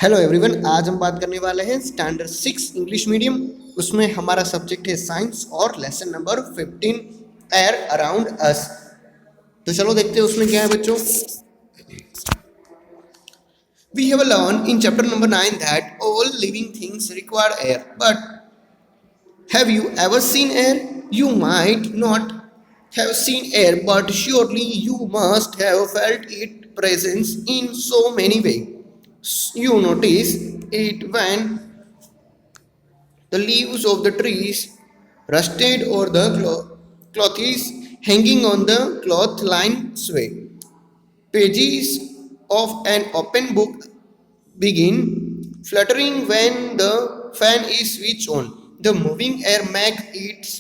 Hello everyone, आज हम बात करने वाले हैं स्टैंडर्ड 6 इंग्लिश मीडियम। उसमें हमारा सब्जेक्ट है साइंस और lesson number 15 air around us. तो चलो देखते हैं उसमें क्या है बच्चों। We have learn in chapter number 9 that all living things require air, but have you ever seen air? You might not have seen air, but surely you must have felt its presence in so many ways. You notice it when the leaves of the trees rusted or the clothes hanging on the cloth line sway. Pages of an open book begin fluttering when the fan is switched on. The moving air makes it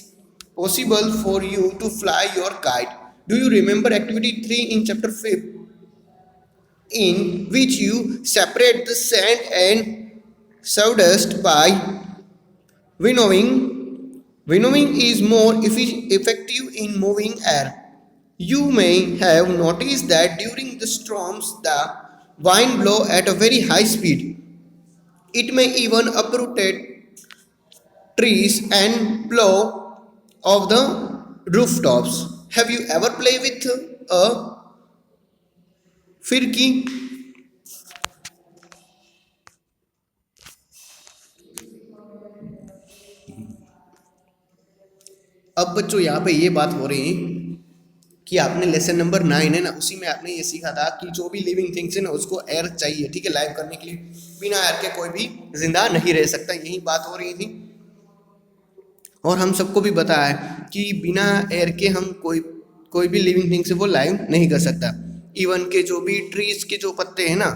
possible for you to fly your kite. Do you remember activity 3 in chapter 5, in which you separate the sand and sawdust by winnowing? Winnowing is more effective in moving air. You may have noticed that during the storms, the wind blows at a very high speed. It may even uproot trees and blow off the rooftops. Have you ever played with a फिरकी? अब बच्चों यहाँ पे ये बात हो रही है कि आपने लेसन नंबर 9 है ना, उसी में आपने ये सीखा था कि जो भी लिविंग थिंग्स है ना उसको एयर चाहिए, ठीक है, लाइव करने के लिए। बिना एयर के कोई भी जिंदा नहीं रह सकता, यही बात हो रही थी। और हम सबको भी बताया है कि बिना एयर के हम कोई भी लिविंग थिंग्स है वो लाइव नहीं कर सकता। इवन के जो भी ट्रीज के जो पत्ते हैं ना,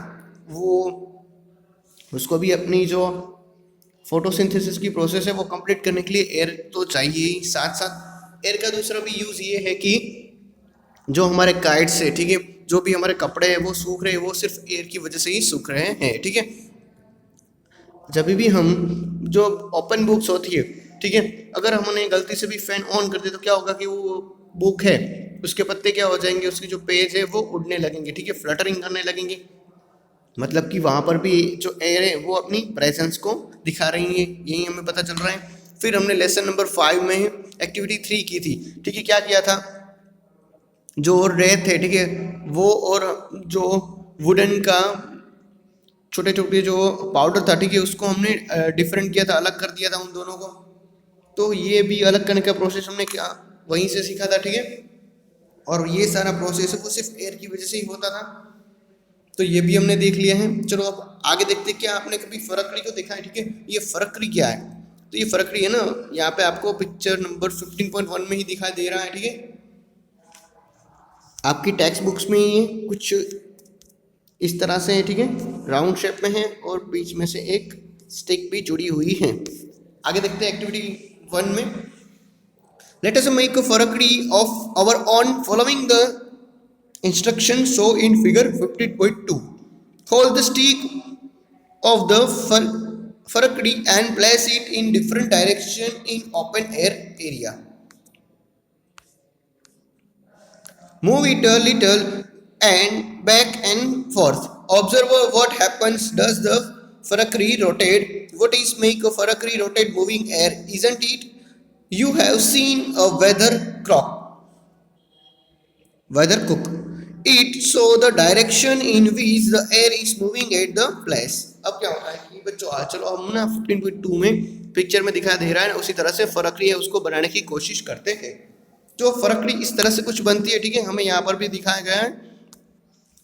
वो उसको भी अपनी जो फोटोसिंथेसिस की प्रोसेस है वो कंप्लीट करने के लिए एयर तो चाहिए ही। साथ साथ एयर का दूसरा भी यूज़ ये है कि जो हमारे काइट्स है, ठीक है, जो भी हमारे कपड़े हैं वो सूख रहे हैं, वो सिर्फ एयर की वजह से ही सूख रहे हैं, ठीक है। जब भी हम जो ओपन बुक्स होती है, ठीक है, अगर हमने गलती से भी फैन ऑन कर दिया तो क्या होगा कि वो बुक है उसके पत्ते क्या हो जाएंगे, उसकी जो पेज है वो उड़ने लगेंगे, ठीक है, फ्लटरिंग करने लगेंगे। मतलब कि वहाँ पर भी जो एयर है वो अपनी प्रेजेंस को दिखा रही है, यही हमें पता चल रहा है। फिर हमने लेसन नंबर 5 में एक्टिविटी 3 की थी, ठीक है। क्या किया था, जो रेत है, ठीक है, वो और जो वुडन का छोटे छोटे जो पाउडर था, ठीक है, उसको हमने डिफरेंट किया था, अलग कर दिया था उन दोनों को। तो ये भी अलग करने का प्रोसेस हमने क्या वहीं से सीखा था, ठीक है। और ये सारा प्रोसेस है वो सिर्फ एयर की वजह से ही होता था, तो ये भी हमने देख लिया है। चलो अब आगे देखते हैं, क्या आपने कभी फरकरी को देखा है, ठीक है। ये फरकरी क्या है, तो ये फरकरी है ना, यहाँ पे आपको पिक्चर नंबर 15.1 में ही दिखाई दे रहा है, ठीक है। आपकी टेक्स्ट बुक्स में ये कुछ इस तरह से है, ठीक है, राउंड शेप में है और बीच में से एक स्टिक भी जुड़ी हुई है। आगे देखते हैं एक्टिविटी 1 में। लेट अस मेक अ फरकरी of our own following the instructions shown in figure 15.2. Hold the stick of the farakdi and place it in different direction in open air area. Move it a little and back and forth. Observe what happens. Does the farakri rotate? What is make a farakri rotate moving air, isn't it? You have seen a weather cook. It show the direction in which the air is moving at the place. अब क्या होता है कि बच्चों चलो हम ना 15.2 में पिक्चर में दिखाई दे रहा है, उसी तरह से फरकरी है उसको बनाने की कोशिश करते हैं। जो फरकरी इस तरह से कुछ बनती है, ठीक है, हमें यहाँ पर भी दिखाया गया है।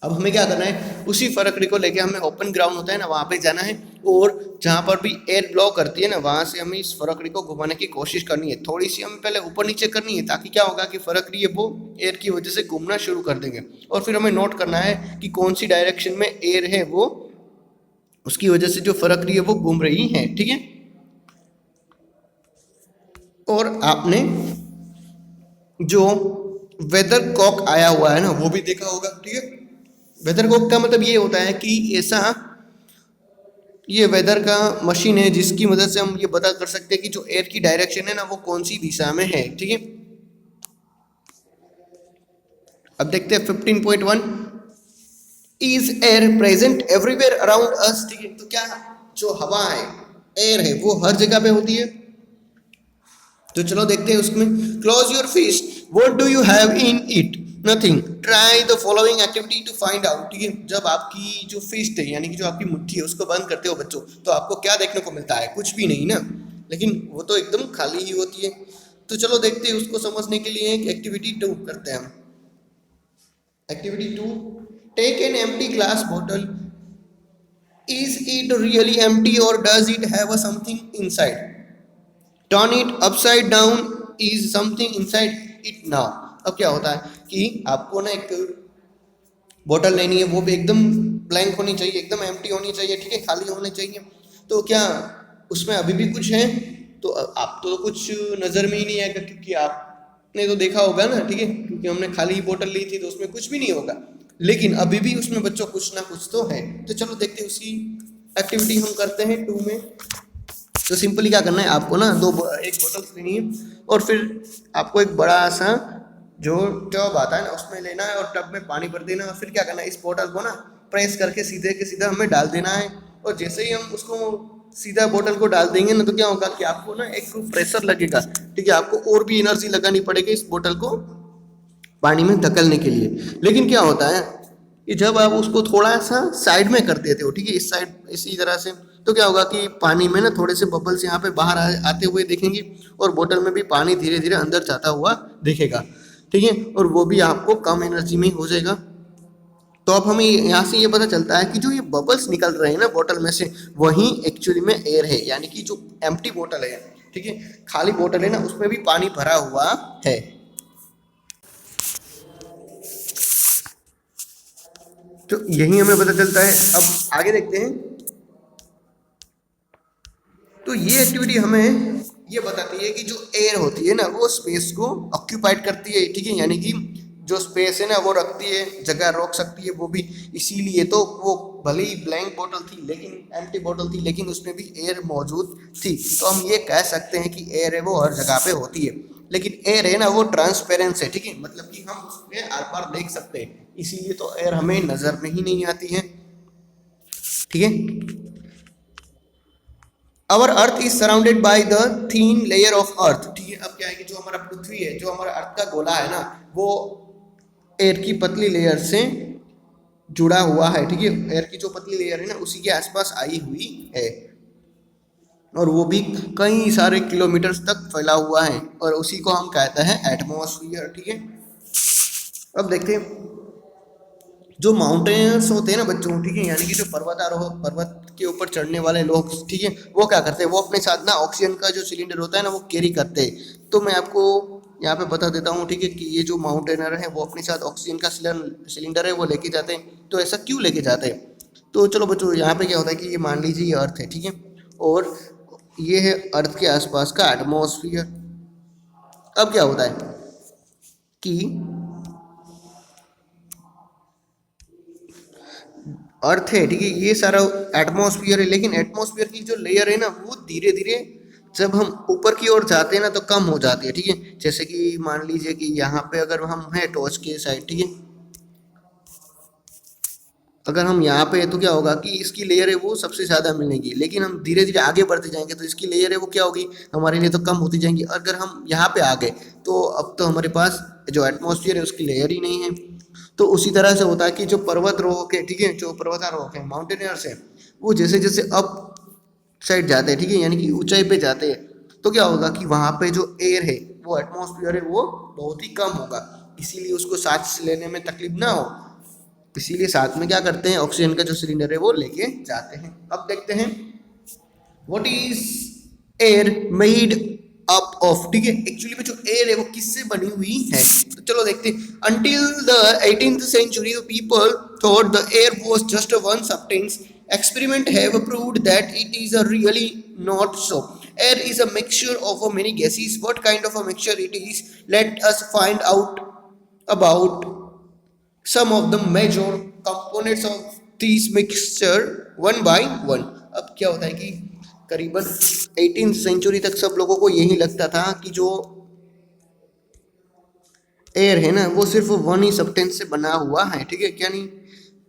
अब हमें क्या करना है, उसी फरकरी को लेके हमें ओपन ग्राउंड होता है ना, वहाँ पे जाना है और जहाँ पर भी एयर ब्लो करती है ना, वहाँ से हमें इस फरकरी को घुमाने की कोशिश करनी है। थोड़ी सी हमें पहले ऊपर नीचे करनी है, ताकि क्या होगा कि फरकरी है वो एयर की वजह से घूमना शुरू कर देंगे। और फिर हमें नोट करना है कि कौन सी डायरेक्शन में एयर है वो उसकी वजह से जो फरकरी है वो घूम रही है, ठीक है। और आपने जो वेदर कॉक आया हुआ है ना वो भी देखा होगा, ठीक है। वेदर कॉक का मतलब ये होता है कि ऐसा ये वेदर का मशीन है जिसकी मदद से हम ये पता कर सकते हैं कि जो एयर की डायरेक्शन है ना वो कौन सी दिशा में है, ठीक है। अब देखते हैं 15.1। Is air present everywhere around us, ठीक है, तो क्या जो हवा है, एयर है, वो हर जगह पे होती है? तो चलो देखते हैं उसमें। Close your fist, what do you have in it? Nothing, try the following activity to find out, ठीक है। जब आपकी जो फिस्ट है यानी कि जो आपकी मुट्ठी है उसको बंद करते हो बच्चों, तो आपको क्या देखने को मिलता है? कुछ भी नहीं ना, लेकिन वो तो एकदम खाली ही होती है। तो चलो देखते हैं, उसको समझने के लिए एक एक्टिविटी 2 करते हैं हम। Activity 2, take an empty glass bottle, is it really empty और does it have a something inside? Turn it upside down, is something inside it now. अब क्या होता है कि आपको ना एक बोतल लेनी है, वो भी एकदम ब्लैंक होनी चाहिए, एकदम एम्प्टी होनी चाहिए, ठीक है, खाली होनी चाहिए। तो क्या उसमें अभी भी कुछ है? तो आप तो कुछ नज़र में ही नहीं आएगा, क्योंकि आपने तो देखा होगा ना, ठीक है, क्योंकि हमने खाली बोतल ली थी तो उसमें कुछ भी नहीं होगा। लेकिन अभी भी उसमें बच्चों कुछ ना कुछ तो है। तो चलो देखते हैं, उसी एक्टिविटी हम करते हैं 2 में। तो सिंपली क्या करना है आपको ना, एक बोतल लेनी है, और फिर आपको एक बड़ा सा जो टब आता है ना उसमें लेना है, और टब में पानी भर देना, और फिर क्या करना है, इस बोतल को ना प्रेस करके सीधे के सीधा हमें डाल देना है। और जैसे ही हम उसको सीधा बोतल को डाल देंगे ना, तो क्या होगा कि आपको ना एक प्रेशर लगेगा, ठीक है, आपको और भी एनर्जी लगानी पड़ेगी इस बोतल को पानी में धकेलने के लिए। लेकिन क्या होता है कि जब आप उसको थोड़ा सा साइड में कर देते हो, ठीक है, इस साइड इसी तरह से, तो क्या होगा कि पानी में ना थोड़े से बबल्स यहाँ पे बाहर आते हुए दिखेंगे, और बोतल में भी पानी धीरे धीरे अंदर जाता हुआ दिखेगा, ठीक है, और वो भी आपको कम एनर्जी में हो जाएगा। तो अब हमें यहाँ से ये पता चलता है कि जो ये बबल्स निकल रहे हैं ना बोतल में से, वही एक्चुअली में एयर है, यानी कि जो एम्प्टी बोतल है, ठीक है, खाली बोतल है ना, उसमें भी पानी भरा हुआ है। तो यही हमें पता चलता है। अब आगे देखते हैं। तो ये एक्टिविटी हमें ये बताती है कि जो एयर होती है ना, वो स्पेस को ऑक्यूपाइड करती है, ठीक है, यानी कि जो स्पेस है ना वो रखती है, जगह रोक सकती है वो भी। इसीलिए तो वो भले ही ब्लैंक बोतल थी, लेकिन एम्प्टी बोतल थी, लेकिन उसमें भी एयर मौजूद थी। तो हम ये कह सकते हैं कि एयर है वो हर जगह पे होती है। लेकिन एयर है ना वो ट्रांसपेरेंस है, ठीक है, मतलब कि हम उसमें आर पार देख सकते हैं, इसीलिए तो एयर हमें नजर में ही नहीं आती है, ठीक है। Our earth is surrounded by the thin layer of earth, ठीक है। अब क्या है कि जो हमारा पृथ्वी है, जो हमारा अर्थ का गोला है ना, वो एयर की पतली लेयर से जुड़ा हुआ है, ठीक है। एयर की जो पतली लेयर है ना उसी के आसपास आई हुई है, और वो भी कई सारे किलोमीटर तक फैला हुआ है, और उसी को हम कहते हैं एटमॉस्फेयर, ठीक है। अब देखते हैं, जो माउंटेन्स होते हैं ना बच्चों, ठीक है, यानी कि जो पर्वतारोह पर्वत के ऊपर चढ़ने वाले लोग, ठीक है, वो क्या करते हैं, वो अपने साथ ना ऑक्सीजन का जो सिलेंडर होता है ना वो कैरी करते हैं। तो मैं आपको यहाँ पे बता देता हूँ, ठीक है, कि ये जो माउंटेनर है वो अपने साथ ऑक्सीजन का सिलेंडर है वो लेके जाते हैं। तो ऐसा क्यों लेके जाते हैं? तो चलो बच्चों, यहाँ पे क्या होता है कि ये मान लीजिए ये अर्थ है, ठीक है, और ये है अर्थ के आसपास का एटमोसफियर। अब क्या होता है कि अर्थ है, ठीक है, ये सारा एटमॉस्फेयर है, लेकिन एटमॉस्फेयर की जो लेयर है ना वो धीरे धीरे जब हम ऊपर की ओर जाते हैं ना तो कम हो जाती है, ठीक है। जैसे कि मान लीजिए कि यहाँ पे अगर हम हैं टॉर्च के साइड, ठीक है, अगर हम यहाँ पे है तो क्या होगा कि इसकी लेयर है वो सबसे ज़्यादा मिलेगी, लेकिन हम धीरे धीरे आगे बढ़ते जाएंगे तो इसकी लेयर है वो क्या होगी, हमारे लिए तो कम होती जाएंगी। अगर हम यहाँ पे आ गए तो अब तो हमारे पास जो एटमॉस्फेयर है उसकी लेयर ही नहीं है। तो उसी तरह से होता है कि जो पर्वतारोहक है, ठीक है, जो पर्वतारोहक है, माउंटेनियर्स है, वो जैसे जैसे अप साइड जाते हैं, ठीक है, यानी कि ऊंचाई पे जाते हैं, तो क्या होगा कि वहाँ पे जो एयर है वो एटमॉस्फेयर है वो बहुत ही कम होगा, इसीलिए उसको सांस लेने में तकलीफ ना हो, इसीलिए साथ में क्या करते हैं, ऑक्सीजन का जो सिलेंडर है वो लेके जाते हैं। अब देखते हैं what is air made up of, ठीक है, एक्चुअली में जो एयर है वो किससे बनी हुई है। तो चलो देखते हैं। Until the 18th century the people thought the air was just a one substance. Experiment have proved that it is a really not so. Air is a mixture of a many gases. What kind of a mixture it is, let us find out about some of the major components of this mixture one by one. अब क्या होता है कि करीबन 18th century तक सब लोगों को यही लगता था कि जो एयर है ना वो सिर्फ वन ही सब्सटेंस से बना हुआ है, ठीक है, क्या नहीं,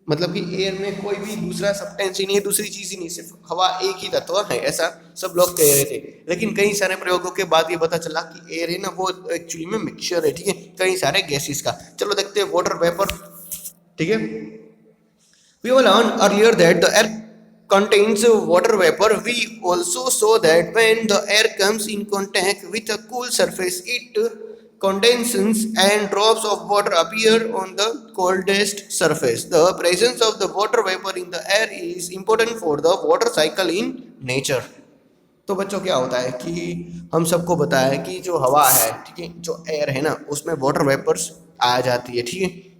मतलब कि एयर में कोई भी दूसरा सब्सटेंस ही नहीं है, दूसरी चीज ही नहीं, सिर्फ हवा एक ही तत्व है, ऐसा सब लोग कह रहे थे। लेकिन कई सारे प्रयोगों के बाद ये पता चला कि एयर है ना वो एक्चुअली में मिक्सचर है, ठीक है, कई सारे गैसेस का। चलो देखते हैं वाटर वेपर, ठीक है। We will learn earlier that the air contains water vapor. We also saw that when the air comes in contact with a cool surface, it condenses and drops of water appear on the coldest surface. The presence of the water vapor in the air is important for the water cycle in nature. तो बच्चों क्या होता है कि हम सबको पता है कि जो हवा है, ठीक है, जो एयर है ना उसमें वाटर वेपर्स आ जाती है, ठीक है।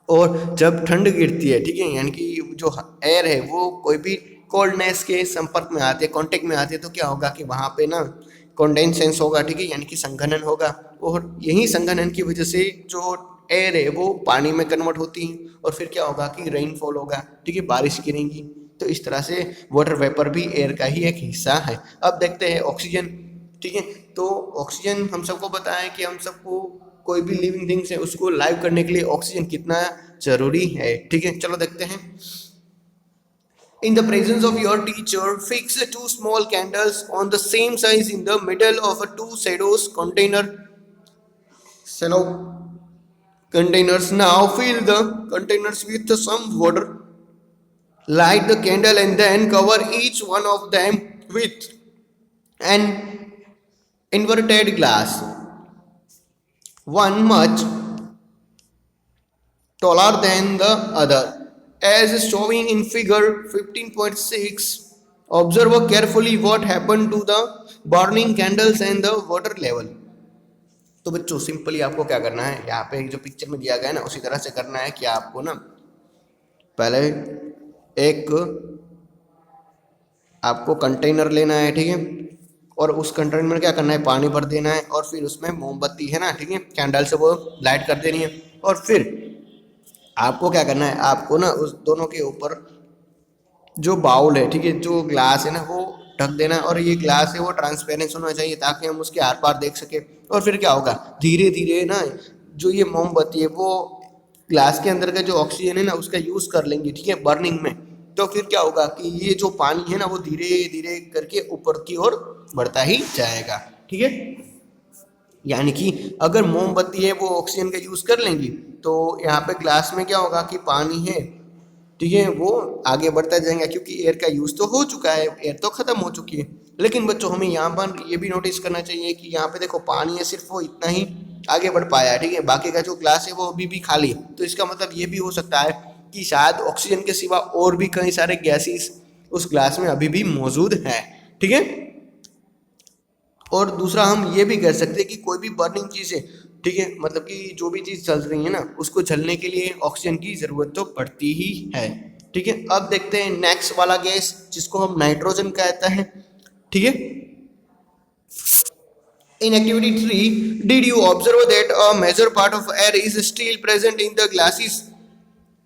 और जब ठंड गिरती है, ठीक है, यानी कि जो एयर है वो कोई भी कोल्डनेस के संपर्क में आते हैं, कांटेक्ट में आते हैं, तो क्या होगा कि वहाँ पे ना कंडेंसेंस होगा, ठीक है, यानी कि संघनन होगा। और यही संघनन की वजह से जो एयर है वो पानी में कन्वर्ट होती है, और फिर क्या होगा कि रेनफॉल होगा, ठीक है, बारिश गिरेगी। तो इस तरह से वाटर वेपर भी एयर का ही एक हिस्सा है। अब देखते हैं ऑक्सीजन, ठीक है। तो ऑक्सीजन हम सबको पता है कि हम सबको कोई भी लिविंग थिंग्स है उसको लाइव करने के लिए ऑक्सीजन कितना जरूरी है, ठीक है। चलो देखते हैं। In the presence of your teacher, fix two small candles on the same size in the middle of a two shadows shallow containers. Now fill the containers with some water. Light the candle and then cover each one of them with an inverted glass, one much taller than the other. As shown in figure 15.6, observe carefully what happened to the burning candles and the water level. तो बच्चों simply आपको क्या करना है, यहाँ पे जो picture में दिया गया है ना उसी तरह से करना है कि आपको ना पहले एक आपको कंटेनर लेना है, ठीक है, और उस कंटेनर में क्या करना है, पानी भर देना है, और फिर उसमें मोमबत्ती है ना, ठीक है, कैंडल से वो लाइट कर देनी है। और फिर आपको क्या करना है, आपको ना उस दोनों के ऊपर जो बाउल है, ठीक है, जो ग्लास है ना वो ढक देना है, और ये ग्लास है वो ट्रांसपेरेंट होना चाहिए ताकि हम उसके आर पार देख सके। और फिर क्या होगा, धीरे धीरे ना जो ये मोमबत्ती है वो ग्लास के अंदर का जो ऑक्सीजन है ना उसका यूज कर लेंगे, ठीक है, बर्निंग में। तो फिर क्या होगा कि ये जो पानी है ना वो धीरे धीरे करके ऊपर की ओर बढ़ता ही जाएगा, ठीक है। यानी कि अगर मोमबत्ती है वो ऑक्सीजन का यूज कर लेंगी तो यहाँ पे ग्लास में क्या होगा कि पानी है, ठीक है, वो आगे बढ़ता जाएगा क्योंकि एयर का यूज तो हो चुका है, एयर तो खत्म हो चुकी है। लेकिन बच्चों हमें यहाँ पर ये भी नोटिस करना चाहिए कि यहाँ पे देखो पानी है, सिर्फ वो इतना ही आगे बढ़ पाया है, ठीक है, बाकी का जो ग्लास है वो अभी भी खाली है। तो इसका मतलब ये भी हो सकता है कि शायद ऑक्सीजन के सिवा और भी कई सारे गैसेस उस ग्लास में अभी भी मौजूद है, ठीक है। और दूसरा हम ये भी कह सकते हैं कि कोई भी बर्निंग चीज़ है, ठीक है, मतलब कि जो भी चीज़ जल रही है ना उसको जलने के लिए ऑक्सीजन की ज़रूरत तो पड़ती ही है, ठीक है। अब देखते हैं नेक्स्ट वाला गैस जिसको हम नाइट्रोजन कहते हैं, ठीक है। In activity 3, did you observe that a major part of air is still present in the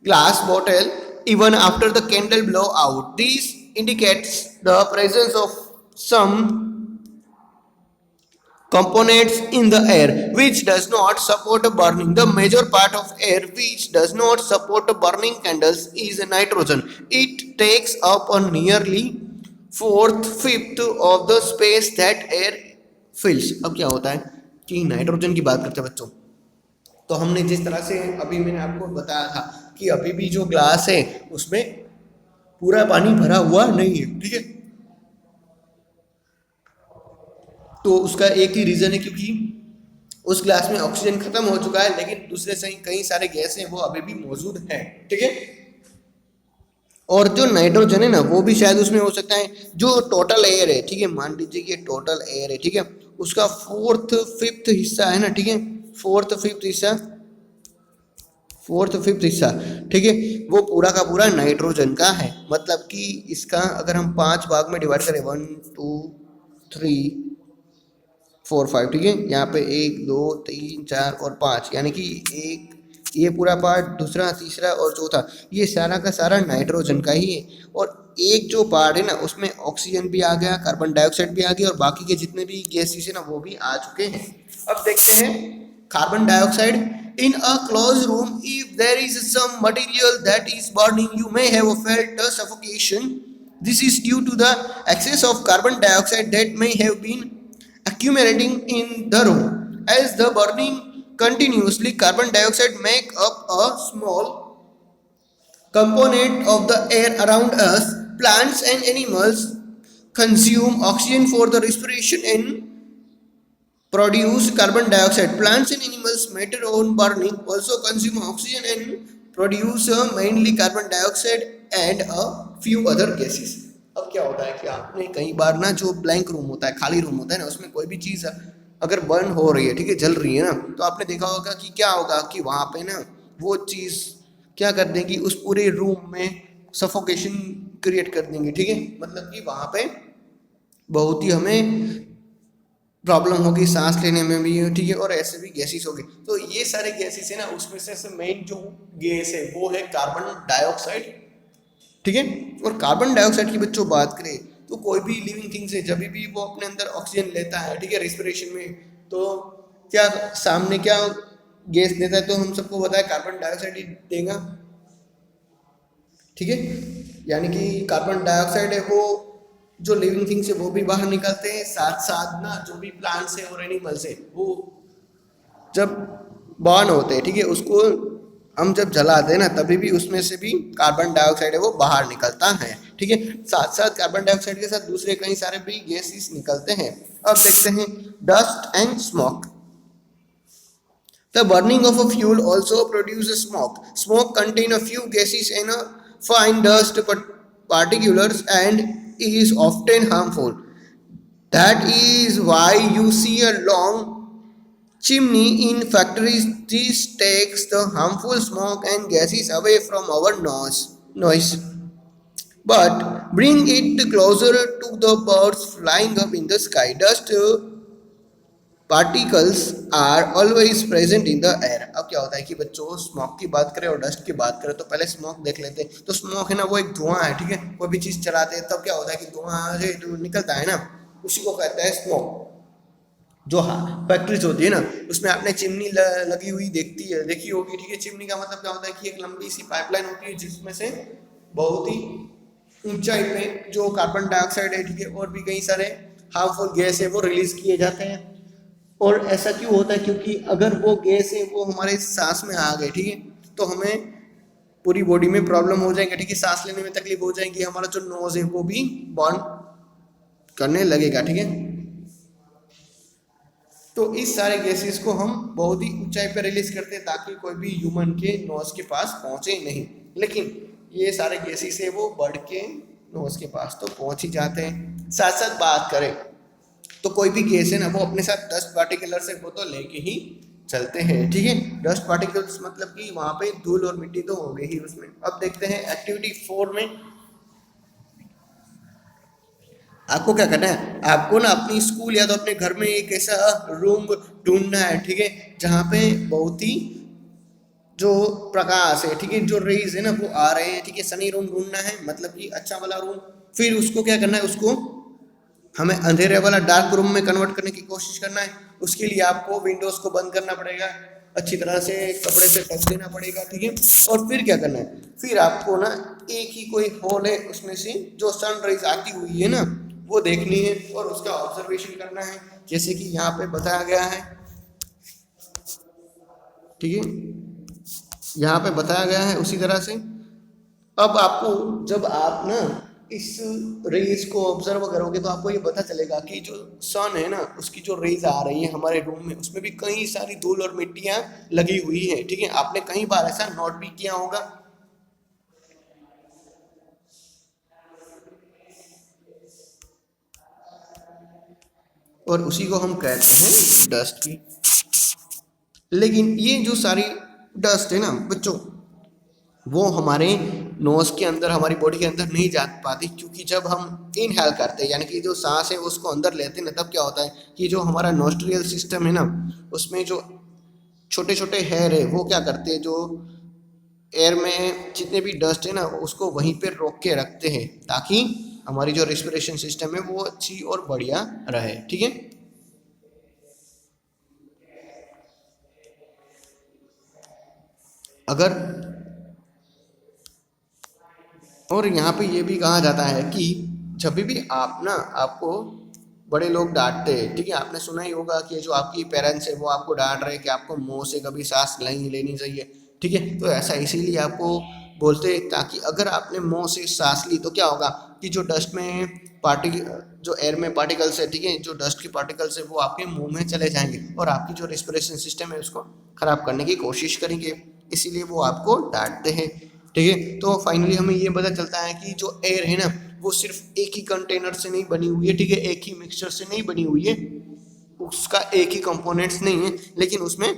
glass bottle even after the candle blow out? This indicates the presence of some components in the air which does not support burning. The major part of air which does not support burning candles is nitrogen. It takes up a nearly fourth fifth of the space that air fills. अब क्या होता है कि nitrogen की बात करते हैं बच्चों, तो हमने जिस तरह से अभी मैंने आपको बताया था कि अभी भी जो ग्लास है उसमें पूरा पानी भरा हुआ नहीं है, ठीक है। तो उसका एक ही रीजन है क्योंकि उस ग्लास में ऑक्सीजन खत्म हो चुका है, लेकिन दूसरे से कई सारे गैस हैं वो अभी भी मौजूद हैं, ठीक है। और जो नाइट्रोजन है ना वो भी शायद उसमें हो सकता है, जो टोटल एयर है, ठीक है, मान लीजिए कि टोटल एयर है, ठीक है, उसका फोर्थ फिफ्थ हिस्सा है ना, ठीक है, फोर्थ फिफ्थ हिस्सा, ठीक है, वो पूरा का पूरा नाइट्रोजन का है। मतलब कि इसका अगर हम 5 भाग में डिवाइड करें, 1 2 3 4 5, ठीक है, यहाँ पे 1 2 3 4 और 5, यानी कि एक ये पूरा पार्ट, दूसरा तीसरा और चौथा, ये सारा का सारा नाइट्रोजन का ही है। और एक जो पार्ट है ना उसमें ऑक्सीजन भी आ गया, कार्बन डाइऑक्साइड भी आ गया, और बाकी के जितने भी गैसेस है ना वो भी आ चुके हैं। अब देखते हैं carbon dioxide in a closed room, if there is some material that is burning, you may have felt a suffocation. This is due to the excess of carbon dioxide that may have been accumulating in the room. As the burning continuously, carbon dioxide make up a small component of the air around us. Plants and animals consume oxygen for the respiration and produce carbon dioxide. Plants and animals matter on burning also consume oxygen and produce mainly carbon dioxide and a few other gases. अब क्या होता है कि आपने कई बार ना जो blank room होता है, खाली रूम होता है ना, उसमें कोई भी चीज़ अगर बर्न हो रही है, ठीक है, जल रही है ना, तो आपने देखा होगा कि क्या होगा कि वहाँ पे ना वो चीज़ क्या कर देंगी, उस पूरे रूम में सफोकेशन क्रिएट कर देंगे, ठीक है, मतलब कि वहाँ पे बहुत ही हमें प्रॉब्लम होगी सांस लेने में भी, ठीक है, और ऐसे भी गैसेस होगी। तो ये सारे गैसेस है ना, उसमें से मेन जो गैस है वो है कार्बन डाइऑक्साइड, ठीक है। और कार्बन डाइऑक्साइड की बच्चों बात करें तो कोई भी लिविंग थिंग्स है जब भी वो अपने अंदर ऑक्सीजन लेता है, ठीक है, रिस्पिरेशन में, तो क्या सामने क्या गैस देता है, तो हम सबको पता है कार्बन डाइऑक्साइड ही देगा, ठीक है। यानी कि कार्बन डाइऑक्साइड है वो जो लिविंग थिंग्स है वो भी बाहर निकलते हैं, साथ साथ ना जो भी प्लांट्स है और एनिमल्स है वो जब बर्न होते हैं, ठीक है, उसको हम जब जलाते हैं ना तभी भी उसमें से भी कार्बन डाइऑक्साइड है वो बाहर निकलता है, ठीक है। साथ साथ कार्बन डाइऑक्साइड के साथ दूसरे कई सारे भी गैसेस निकलते हैं। अब देखते हैं dust and smoke. The burning of a fuel also produces smoke. Smoke contains a few gases and a fine dust particles and is often harmful. That is why you see a long chimney in factories. This takes the harmful smoke and gases away from our noise. But bring it closer to the birds flying up in the sky. Dust particles are always present in the air. अब क्या होता है कि बच्चों smoke की बात करें और डस्ट की बात करें तो पहले स्मोक देख लेते हैं। तो स्मोक है ना वो एक धुआं है, ठीक है, कोई भी चीज़ चलाते हैं तब क्या होता है कि धुआं जो निकलता है ना उसी को कहते हैं स्मोक। जो फैक्ट्रीज होती है ना उसमें आपने चिमनी लगी हुई देखी होगी, ठीक है। चिमनी का मतलब क्या होता है कि एक लंबी सी पाइपलाइन होती है जिसमें से बहुत ही ऊंचाई पे जो कार्बन डाइऑक्साइड है, ठीक है, और भी कई सारे हार्मफुल गैस है वो रिलीज किए जाते हैं। और ऐसा क्यों होता है, क्योंकि अगर वो गैस है वो हमारे सांस में आ गए, ठीक है, तो हमें पूरी बॉडी में प्रॉब्लम हो जाएंगे, ठीक है, सांस लेने में तकलीफ हो जाएगी, हमारा जो नोज है वो भी बर्न करने लगेगा, ठीक है। तो इस सारे गैसेस को हम बहुत ही ऊंचाई पर रिलीज करते हैं ताकि कोई भी ह्यूमन के नोज के पास पहुंचे नहीं, लेकिन ये सारे गैसेस है वो बढ़ के नोज के पास तो पहुंच ही जाते हैं। साथ साथ बात करें तो कोई भी गैस है ना वो अपने साथ डस्ट पार्टिकल्स है वो तो लेके ही चलते हैं, ठीक है। डस्ट पार्टिकल्स मतलब कि वहाँ पे धूल और मिट्टी तो हो गई ही उसमें। अब देखते हैं एक्टिविटी 4 में आपको क्या करना है। आपको ना अपनी स्कूल या तो अपने घर में एक ऐसा रूम ढूंढना है, ठीक है, जहाँ पे बहुत ही जो प्रकाश है, ठीक है, जो रेज है ना वो आ रहे हैं, ठीक है, सनी रूम ढूंढना है, मतलब कि अच्छा वाला रूम। फिर उसको क्या करना है, उसको हमें अंधेरे वाला डार्क रूम में कन्वर्ट करने की कोशिश करना है। उसके लिए आपको विंडोज को बंद करना पड़ेगा, अच्छी तरह से कपड़े से ढक देना पड़ेगा, ठीक है। और फिर क्या करना है, फिर आपको ना एक ही कोई होल है उसमें से जो सनराइज आती हुई है ना वो देखनी है और उसका ऑब्जर्वेशन करना है, जैसे कि यहाँ पे बताया गया है, ठीक है, यहाँ पे बताया गया है उसी तरह से। अब आपको जब आप ना इस रेज को ऑब्जर्व करोगे तो आपको ये पता चलेगा कि जो सन है ना उसकी जो रेज आ रही है हमारे रूम में उसमें भी कई सारी धूल और मिट्टियां लगी हुई है, ठीक है। आपने कई बार ऐसा नोट भी किया होगा। और उसी को हम कहते हैं डस्ट भी। लेकिन ये जो सारी डस्ट है ना बच्चों वो हमारे नोज के अंदर हमारी बॉडी के अंदर नहीं जा पाती, क्योंकि जब हम इनहेल करते हैं यानी कि जो सांस है उसको अंदर लेते हैं ना तब क्या होता है कि जो हमारा नोस्ट्रियल सिस्टम है ना उसमें जो छोटे छोटे हेयर है वो क्या करते हैं, जो एयर में जितने भी डस्ट है ना उसको वहीं पे रोक के रखते हैं ताकि हमारी जो रेस्पिरेशन सिस्टम है वो अच्छी और बढ़िया रहे, ठीक है। अगर और यहाँ पे ये भी कहा जाता है कि जब भी आप ना आपको बड़े लोग डांटते हैं, ठीक है, आपने सुना ही होगा कि जो आपकी पेरेंट्स है वो आपको डांट रहे हैं कि आपको मुंह से कभी सांस नहीं लेनी चाहिए, ठीक है, तो ऐसा इसीलिए आपको बोलते हैं ताकि अगर आपने मुंह से सांस ली तो क्या होगा कि जो डस्ट में पार्टिक जो एयर में पार्टिकल्स है, ठीक है, जो डस्ट के पार्टिकल्स है वो आपके मुंह में चले जाएंगे और आपकी जो रेस्पिरेशन सिस्टम है उसको खराब करने की कोशिश करेंगे, इसीलिए वो आपको डांटते हैं, ठीक है। तो फाइनली हमें ये पता चलता है कि जो एयर है ना वो सिर्फ एक ही कंटेनर से नहीं बनी हुई है, ठीक है, एक ही मिक्सचर से नहीं बनी हुई है, उसका एक ही कंपोनेंट्स नहीं है, लेकिन उसमें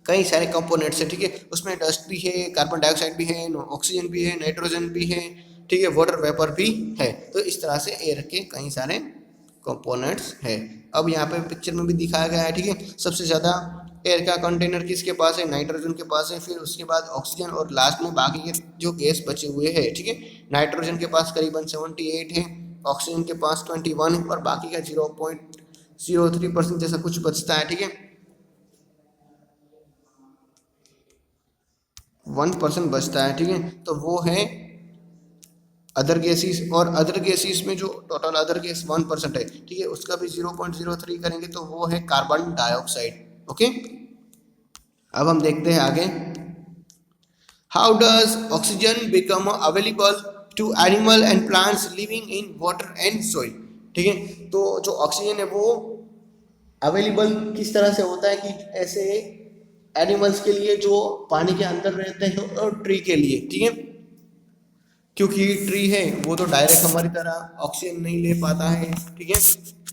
कई सारे कंपोनेंट्स हैं, ठीक है, उसमें डस्ट भी है, कार्बन डाइऑक्साइड भी है, ऑक्सीजन भी है, नाइट्रोजन भी है, ठीक है, वाटर वेपर भी है, तो इस तरह से एयर के कई सारे कंपोनेंट्स है। अब यहाँ पे पिक्चर में भी दिखाया गया है, ठीक है, सबसे ज़्यादा एयर का कंटेनर किसके पास है, नाइट्रोजन के पास है, फिर उसके बाद ऑक्सीजन और लास्ट में बाकी के जो गैस बचे हुए हैं, ठीक है, नाइट्रोजन के पास करीबन 78 है, ऑक्सीजन के पास 21 है और बाकी का 0.03% जैसा कुछ बचता है, ठीक है, 1% बचता है, ठीक है, तो वो है अदर गैसेस, और अदर गैसेस में जो टोटल अदर गैस 1% है, ठीक है, उसका भी 0.03 करेंगे तो वो है कार्बन डाइऑक्साइड। ओके, अब हम देखते हैं आगे, how does oxygen become available to animal and plants living in water and soil, ठीक है, तो जो ऑक्सीजन है वो अवेलेबल किस तरह से होता है कि ऐसे एनिमल्स के लिए जो पानी के अंदर रहते हैं और ट्री के लिए, ठीक है, क्योंकि ट्री है वो तो डायरेक्ट हमारी तरह ऑक्सीजन नहीं ले पाता है, ठीक है,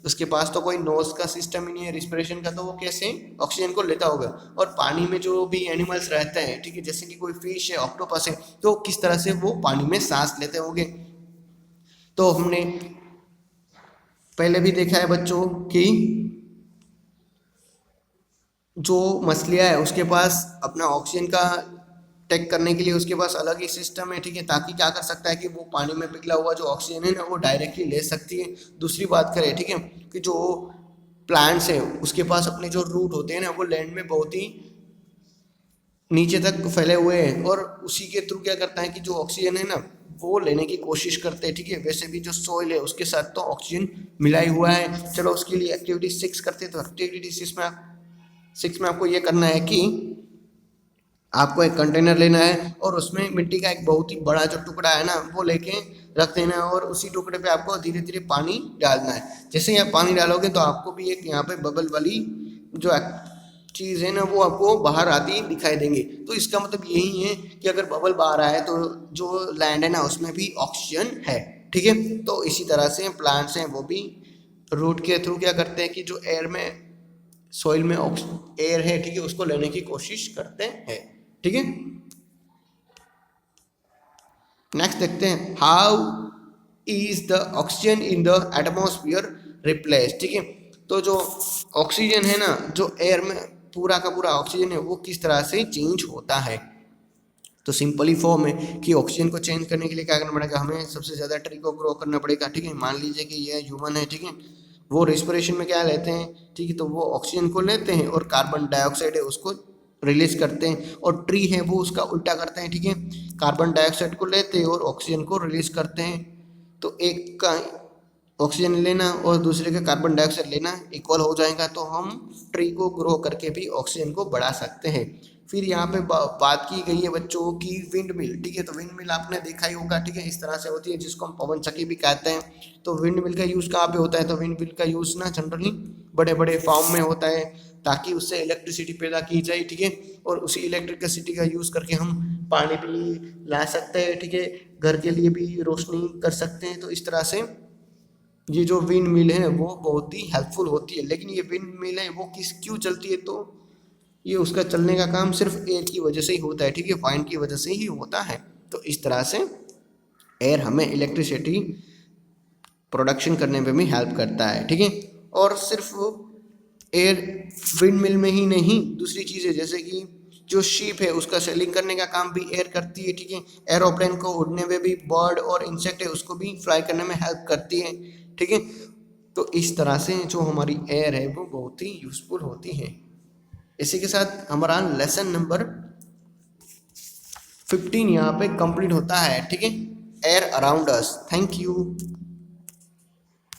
उसके पास तो कोई नोज का सिस्टम ही नहीं है रिस्पिरेशन का, तो वो कैसे ऑक्सीजन को लेता होगा, और पानी में जो भी एनिमल्स रहते हैं, ठीक है, जैसे कि कोई फिश है, ऑक्टोपस है, तो किस तरह से वो पानी में सांस लेते होंगे, तो हमने पहले भी देखा है बच्चों कि जो मछलियाँ है उसके पास अपना ऑक्सीजन का टेक करने के लिए उसके पास अलग ही सिस्टम है, ठीक है, ताकि क्या कर सकता है कि वो पानी में पिघला हुआ जो ऑक्सीजन है ना वो डायरेक्टली ले सकती है। दूसरी बात करें, ठीक है, कि जो प्लांट्स है उसके पास अपने जो रूट होते हैं ना वो लैंड में बहुत ही नीचे तक फैले हुए हैं और उसी के थ्रू क्या करता है कि जो ऑक्सीजन है ना वो लेने की कोशिश करते हैं, ठीक है, वैसे भी जो सॉइल है उसके साथ तो ऑक्सीजन मिला ही हुआ है। चलो उसके लिए एक्टिविटी 6 करते हैं, तो एक्टिविटी 6 में आपको ये करना है कि आपको एक कंटेनर लेना है और उसमें मिट्टी का एक बहुत ही बड़ा जो टुकड़ा है ना वो लेके रख देना है और उसी टुकड़े पे आपको धीरे धीरे पानी डालना है। जैसे ही आप पानी डालोगे तो आपको भी एक यहाँ पे बबल वाली जो चीज़ है ना वो आपको बाहर आती दिखाई देंगे, तो इसका मतलब यही है कि अगर बबल बाहर आए तो जो लैंड है ना उसमें भी ऑक्सीजन है, ठीक है, तो इसी तरह से प्लांट्स हैं वो भी रूट के थ्रू क्या करते हैं कि जो एयर में सॉइल में एयर है, ठीक है, उसको लेने की कोशिश करते हैं, ठीक है। नेक्स्ट देखते हैं, how is the oxygen in the atmosphere replace, ठीक है, तो जो ऑक्सीजन है ना जो एयर में पूरा का पूरा ऑक्सीजन है वो किस तरह से चेंज होता है, तो सिंपली फॉर्म है कि ऑक्सीजन को चेंज करने के लिए क्या करना पड़ेगा, हमें सबसे ज़्यादा ट्री को ग्रो करना पड़ेगा, ठीक है, मान लीजिए कि ये ह्यूमन है, ठीक है, वो रेस्पिरेशन में क्या लेते हैं, ठीक है, तो वो ऑक्सीजन को लेते हैं और कार्बन डाइऑक्साइड है उसको रिलीज करते हैं, और ट्री है वो उसका उल्टा करते हैं, ठीक है, कार्बन डाइऑक्साइड को लेते हैं और ऑक्सीजन को रिलीज करते हैं, तो एक का ऑक्सीजन लेना और दूसरे का कार्बन डाइऑक्साइड लेना इक्वल हो जाएगा, तो हम ट्री को ग्रो करके भी ऑक्सीजन को बढ़ा सकते हैं। फिर यहाँ पे बात की गई है बच्चों की विंड मिल, ठीक है, तो विंड मिल आपने देखा ही होगा, ठीक है, इस तरह से होती है जिसको हम पवन चक्की भी कहते हैं। तो विंड मिल का यूज़ कहाँ पे होता है, तो विंड मिल का यूज़ ना जनरली बड़े बड़े फार्म में होता है ताकि उससे इलेक्ट्रिसिटी पैदा की जाए, ठीक है, और उसी इलेक्ट्रिसिटी का यूज़ करके हम पानी भी ला सकते हैं, ठीक है, घर के लिए भी रोशनी कर सकते हैं, तो इस तरह से ये जो विंड मिल है वो बहुत ही हेल्पफुल होती है। लेकिन ये विंड मिल है वो क्यों चलती है, तो ये उसका चलने का काम सिर्फ एयर की वजह से ही होता है, ठीक है, फाइन की वजह से ही होता है। तो इस तरह से एयर हमें इलेक्ट्रिसिटी प्रोडक्शन करने में भी हेल्प करता है, ठीक है, और सिर्फ एयर विंड मिल में ही नहीं, दूसरी चीज़ें जैसे कि जो शिप है उसका सेलिंग करने का काम भी एयर करती है, ठीक है, एरोप्लेन को उड़ने में भी बर्ड और इंसेक्ट है उसको भी फ्लाई करने में हेल्प करती है, ठीक है, तो इस तरह से जो हमारी एयर है वो बहुत ही यूज़फुल होती है। इसी के साथ हमारा लेसन नंबर 15 यहाँ पे कंप्लीट होता है, ठीक है, air around us. Thank you.